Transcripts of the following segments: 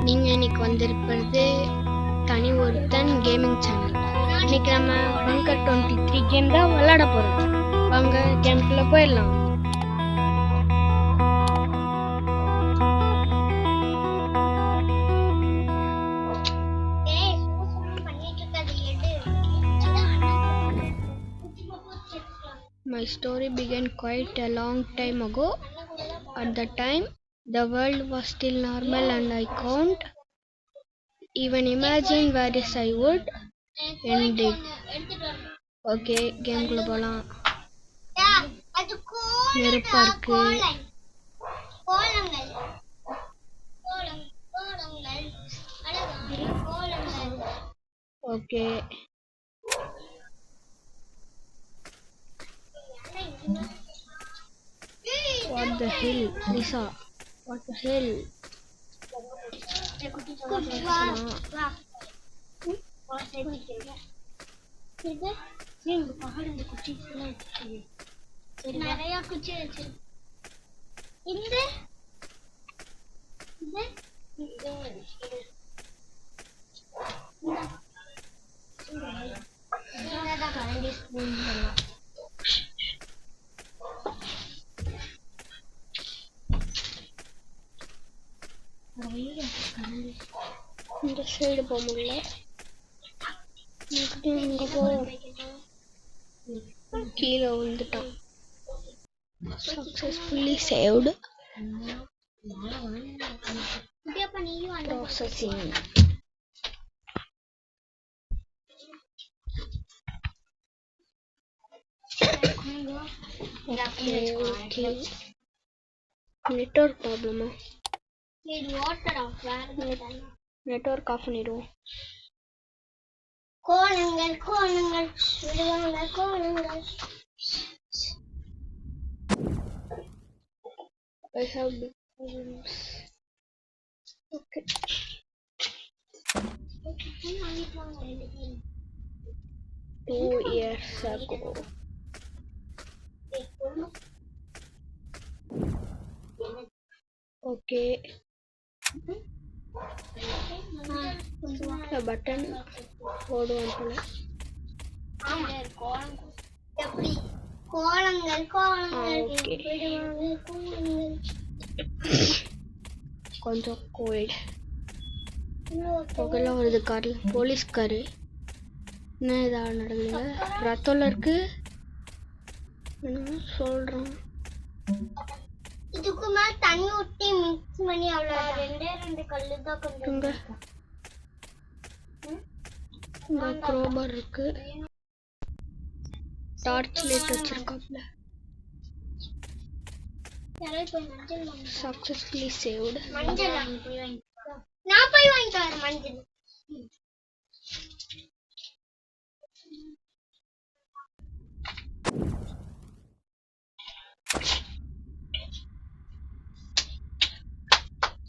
நீங்கள் இன்னைக்கு வந்திருப்பது தனி ஒருத்தன் கேமிங் சேனல். இன்னைக்கு நம்ம பங்கர் 23 கேம் தான் விளையாட போகிறோம். வாங்க கேம்குள்ளே போயிடலாம். My story began quite a long time ago. At that time, the world was still normal and I can't even imagine where I would end it. Okay, game குள்ள போலாம். நெருப்பா இருக்கு. Okay. What the hell, Lisa? What the hell? நிறைய குச்சி வச்சு இந்த side போக முடியல. கீழே விழுந்துட்டான். Successfully saved. Processing. Okay. Network problem. Network off பண்ணிடுவோம். கோலங்கள் கோலங்கள் I have big problems. Okay. 2 years ago. Okay. Button போடுவோம் போல. கொஞ்சம் கோல்ட் புகைலாம் வருது. கார்ல போலீஸ்காரு என்ன இதாக நடக்குதுங்க. ரத்தம்ல இருக்கு சொல்றான். இதுக்கு மேல தண்ணி ஊத்தி மிக்ஸ் பண்ணி அவ்வளவு ரெண்டு கல்லு தான் கொஞ்சம் இங்க க்ரோபார் இருக்கு. டார்ச் லைட் வச்சிருக்காப்ல. Successfully saved. மஞ்சள் நான் போய் வாங்கிட்டு வரேன் மஞ்சள்.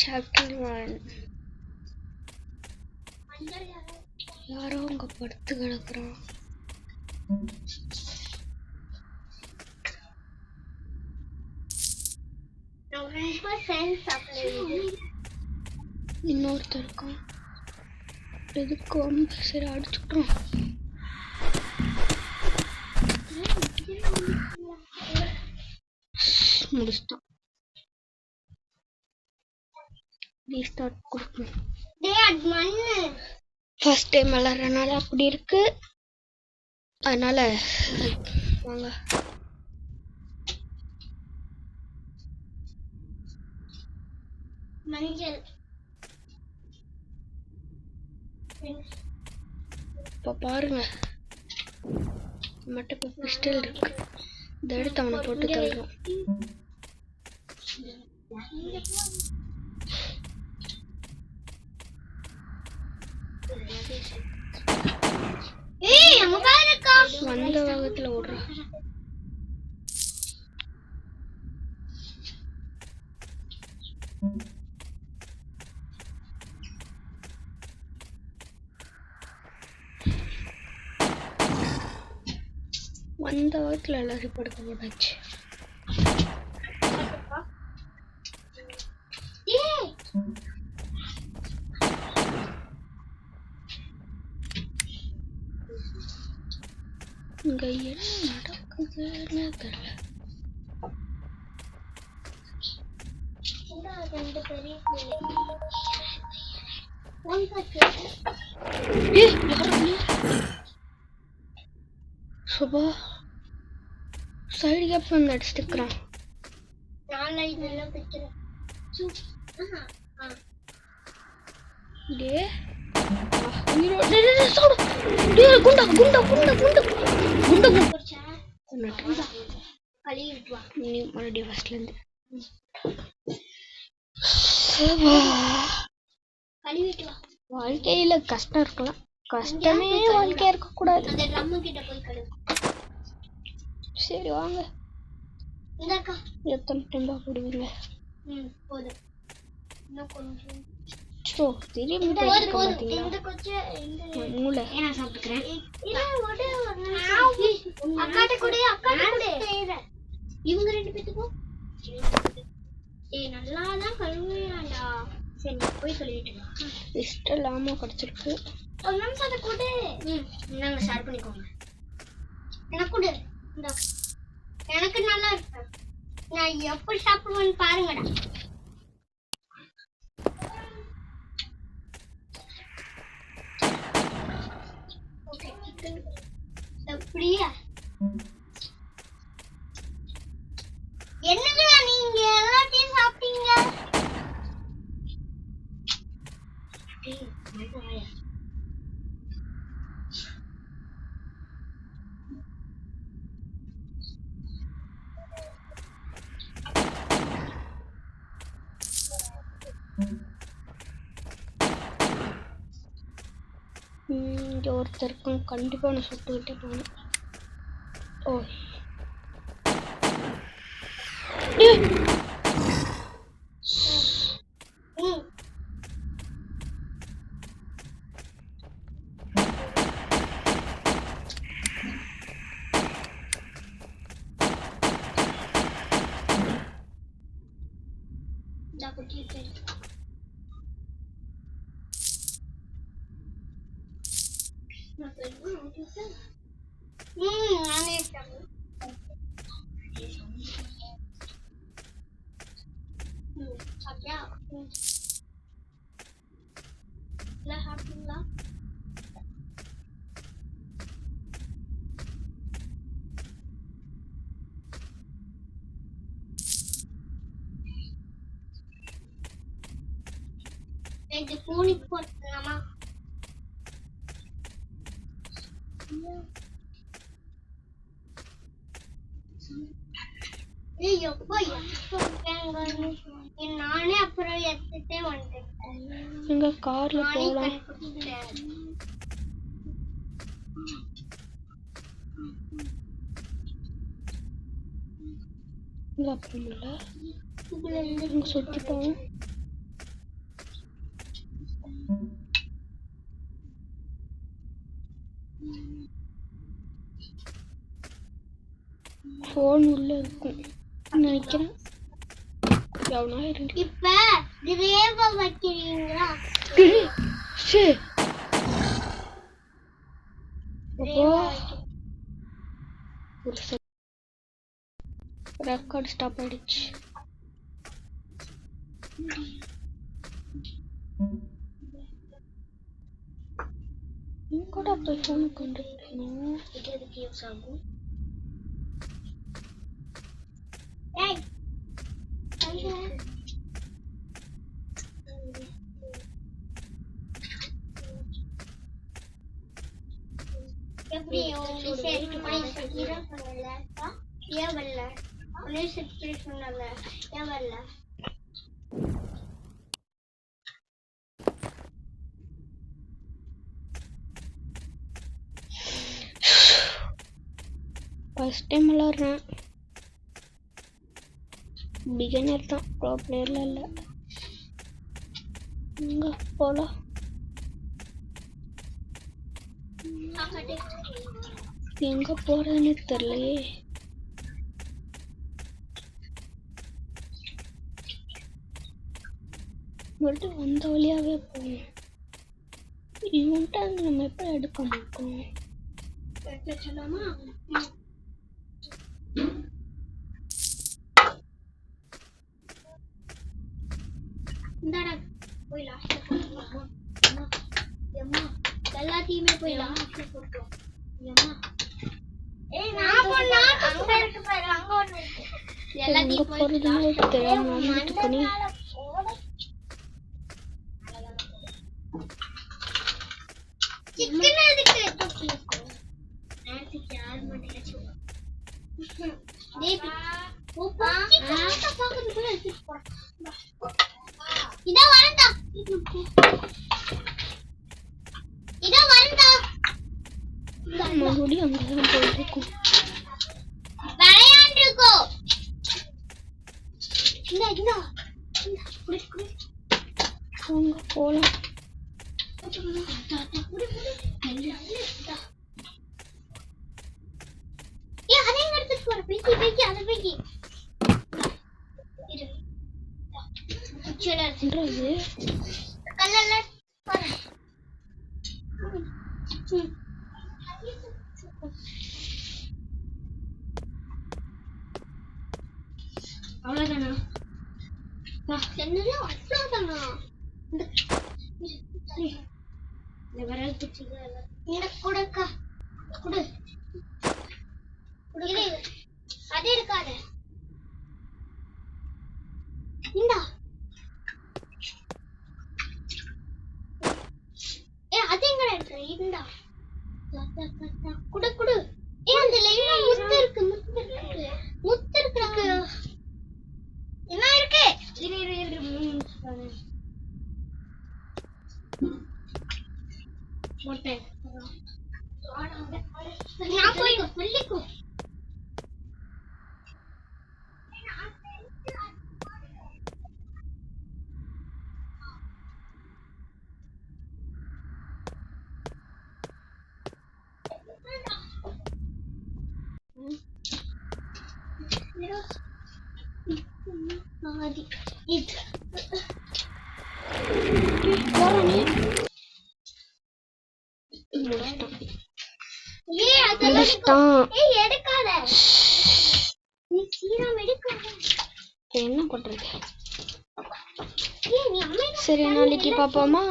Chapter 1. யாரோ அங்க படுத்து கிடக்குறான். இன்னொருத்தர் இருக்கான். எதுக்கு சரி அடிச்சுட்டோம். முடிச்சிட்டோம். ரீஸ்டார்ட் கொடுக்கணும். ஃபர்ஸ்ட் டைம் விளாட்றதுனால அப்படி இருக்கு. அதனால வாங்க மஞ்சள். இப்போ பாருங்க மட்டும் இப்போ பிஸ்டல் இருக்கு. இந்த எடுத்து அவனை போட்டு தள்ளுறோம். வந்த வேகத்துல ஓடுறான். வந்த வேகத்துல எல்லாரும் படுக்க போட்டாச்சு. இங்க என்ன நடக்குதுன்னு தெரியல. ரெண்டு பெரிய சுபா சைடு கேப் வந்து அடிச்சுக்கிறான். நான் இதெல்லாம் பிடிக்கிறேன். குண்டா குண்டா குண்டா குண்டா குண்டா கழுவி விட்டுவா. மறுபடியும் ஃபர்ஸ்ட்ல இருந்து கழுவிட்டு வா. வாழ்க்கையில கஷ்டம் இருக்கலாம், கஷ்டமே வாழ்க்கையா இருக்க கூடாது. அந்த ட்ரம் கிட்ட போய் கழுவு. சரி வாங்க. இந்தாக்கா எத்தனை டைம் தான் போடுவீங்க? போதும். இன்னும் கொஞ்சம் திரும்பி போதும் போதும். இந்த கொஞ்சம் மூளை நான் சாப்பிட்டுக்கிறேன். அக்காட்ட கூட இவங்க ரெண்டு பேத்துக்கும் நல்லாதான் கழுவுறாண்டா. சரி போய் கழுவிட்டு வா. இஷ்டம் இல்லாம கிடைச்சிருக்கு. ஒரு நிமிஷம் அதை கூட நாங்க ஷேர் பண்ணிக்கோங்க. எனக்கு கூட எனக்கு நல்லா இருக்கு. நான் எப்படி சாப்பிடுவேன்னு பாருங்கடா. அப்படியா? என்னங்களா நீங்க எல்லாத்தையும் சாப்பிட்டீங்க? இங்க ஒருத்தருக்கும் கண்டிப்பா நான் சுட்டுக்கிட்டே போனேன். ஓ இது பூனிக்கு போட்டுக்கலாமா? நானே அப்புறம் எடுத்துட்டே வந்துட்டேன். எங்க கார்ல போலாம். அப்புறம் சுத்திட்டோம். போன் உள்ள இருக்கும் நினைக்கிறேன். இப்ப கிரேவல் வைக்கிறீங்களா? ரெக்கார்ட் ஸ்டாப் ஆயிடுச்சு. கூட போய் போன் கண்டுபிடிக்கணும். எதுக்கு யூஸ் ஆகும்? எப்படி ஏன் வரல? சொன்னல ஏன் வரல? ஃபர்ஸ்ட் டைம் விளாடுறேன். பிகினர் தான், ப்ரோ பிளேயர்ல இல்ல. எங்க போலாம்? எங்க போறதுன்னு தெரியலையே. மறுபடியும் வந்த வழியாவே போவோம். இவன்ட்ட நம்ம எப்ப எடுக்க மாட்டோம். சொல்லாமா இந்தாடா போய் லாஸ்ட்ல போட்டுக்கலாம் அம்மா எல்லாத்தையுமே போய் லாஸ்ட்ல போட்டுக்கலாம் அம்மா ஏய் நான் போனா அங்க இருக்கு பாரு அங்க ஒண்ணு இருக்கு எல்லாத்தையும் போய் லாஸ்ட்ல தெரியாம வந்து பண்ணி சிக்கன் எதுக்கு தூக்கிக்கோ நேத்துக்கு யார் மணியாச்சு டேய் ஓப்பா சிக்கன் பாக்குறது கூட எடுத்து போ இதோ வரடா மறுபடியும் அங்கதான் போயிருக்கும் விளையாண்டுக்கோ இந்த குடி அங்க போலாம் அதையும் எடுத்துட்டு போற பேக்கி அதை பேக்கி கல்லல்ல பாரு அவ்வளவுதானா என்னது அவ்வளவுதானா இந்த விரல் பிடிச்சது இந்த குடக்கா குடு குடு அது இருக்காத இந்தா அது எங்க இருக்கு இந்தா குடு குடு அந்த லைனா முத்து இருக்கு என்ன இருக்கு மொட்டை நான் போய் சொல்லிக்கோ என்ன பண்றது சரி நாளைக்கு பாப்போமா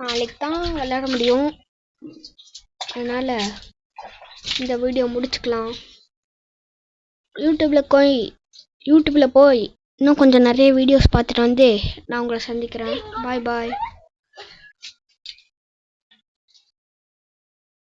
நாளைக்கு தான் விளையாட முடியும் அதனால இந்த வீடியோ முடிச்சுக்கலாம் யூடியூப்ல போய் இன்னும் கொஞ்சம் நிறைய வீடியோஸ் பார்த்துட்டு வந்து நான் உங்களை சந்திக்கிறேன் பாய்